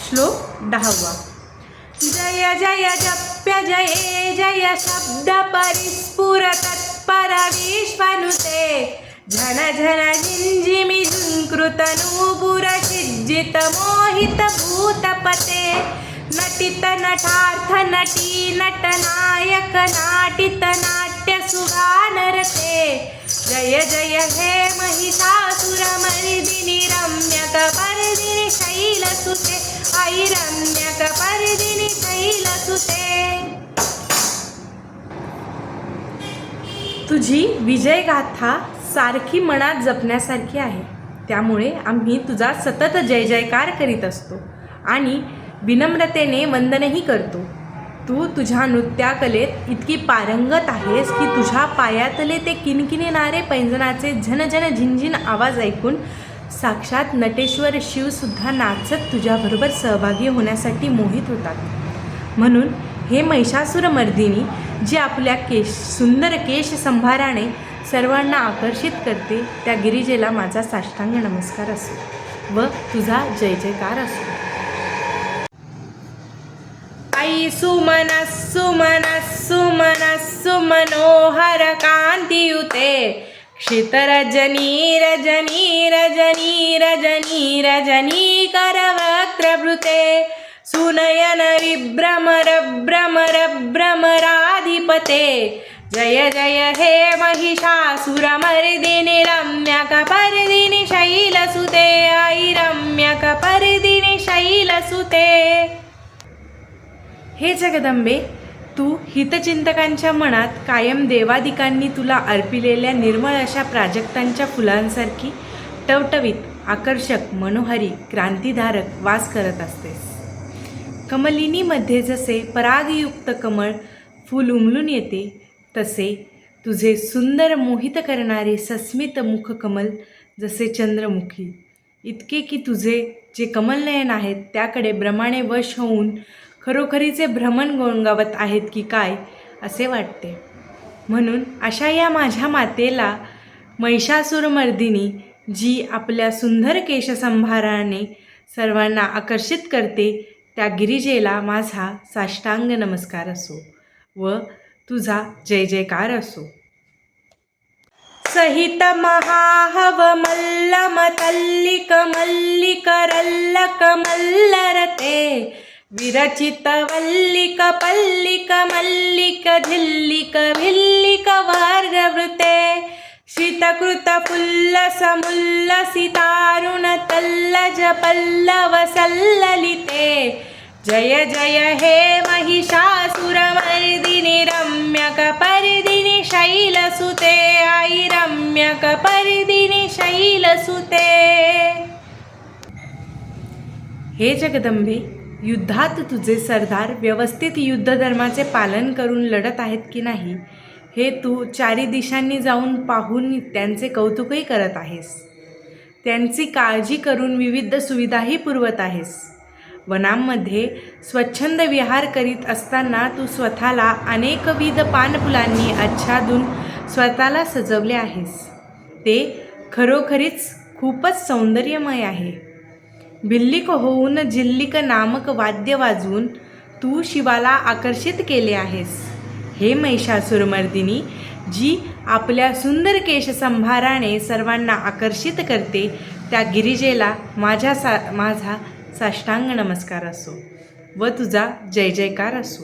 श्लोक 10. जय जय जप्य जये जय शब्द परिस्फुर तत्पर विश्वनुते झन झन झिंझिमि झुंकृत नूपुर शिज्जित मोहित भूतपते नटित नटार्थ नटी नटनायक नाटित नाट्य सुगानरते जय जय हे महिषासुरमर्दिनि रम्यकपर्दिनि शैलसुते आई रम्यकपर्दिनि शैलसुते. तुझी विजयगाथा सारखी मनात जपण्यासारखी आहे. त्यामुळे आम्ही तुझा सतत जय जयकार करीत असतो आणि विनम्रतेने वंदनही करतो. तू तुझ्या नृत्याकलेत इतकी पारंगत आहेस की तुझ्या पायातले ते किणकिणणारे पैंजणाचे झनझन झिंझिन आवाज ऐकून साक्षात नटेश्वर शिवसुद्धा नाचत तुझ्याबरोबर सहभागी होण्यासाठी मोहित होतात. म्हणून हे महिषासुरमर्दिनी जी आपल्या सुंदर केश संभाराने सर्वांना आकर्षित करते त्या गिरिजेला माझा साष्टांग नमस्कार असो व तुझा जय जयकार असो. आई सुमनः सुमनः सुमनः सुमनोहर कांतियुते क्षितरजनी रजनी रजनी रजनी रजनी करवक्त्रभृते सुनयन विभ्रमर भ्रमर भ्रमराधिपते जय जय हे महिषासुरमर्दिनि रम्यकपर्दिनि शैलसुते आई रम्यकपर्दिनि शैलसुते. हे जगदंबे, तू हितचिंतकांच्या मनात कायम देवादिकांनी तुला अर्पिलेल्या निर्मळ अशा प्राजक्तांच्या फुलांसारखी टवटवीत, आकर्षक, मनोहारी, क्रांतिधारक वास करत असतेस. कमलिनीमध्ये जसे परागयुक्त कमळ फूल उमलून येते तसे तुझे सुंदर मोहित करणारे सस्मित मुखकमल जसे चंद्रमुखी इतके की तुझे जे कमलनयन आहेत त्याकडे भ्रमाने वश होऊन खरोखरीचे भ्रमण गोंगावत आहेत की काय असे वाटते. म्हणून अशा या माझ्या मातेला महिषासुरमर्दिनी जी आपल्या सुंदर केशसंभाराने सर्वांना आकर्षित करते त्या गिरिजेला माझा साष्टांग नमस्कार असो व तुझा जय जयकार असो. सहित महाहव मल्लम तल्लिक मल्लिकरल्लक मल्लरते विरचित वल्लिक पल्लिक मल्लिक झिल्लिक भिल्लिक वर्गवृते शीतकृत फुल्लस मुल्लसितारुण तल्लज पल्लव सल्ललिते जय जय हे महिषासुरमर्दिनि रम्यकपर्दिनि शैलसुते आई रम्यकपर्दिनि शैलसुते. हे जगदंबे, युद्धात तुझे सरदार व्यवस्थित युद्धधर्माचे पालन करून लढत आहेत की नाही हे तू चारी दिशांनी जाऊन पाहून त्यांचे कौतुकही करत आहेस. त्यांची काळजी करून विविध सुविधाही पुरवत आहेस. वनांमध्ये स्वच्छंद विहार करीत असताना तू स्वतःला अनेकविध पानफुलांनी आच्छादून स्वतःला सजवले आहेस. ते खरोखरीच खूपच सौंदर्यमय आहे. भिल्लिक होऊन झिल्लिक नामक वाद्य वाजवून तू शिवाला आकर्षित केले आहेस. हे महिषासुरमर्दिनी जी आपल्या सुंदर केशसंभाराने सर्वांना आकर्षित करते त्या गिरिजेला माझा साष्टांग नमस्कार असो व तुझा जय जयकार असो.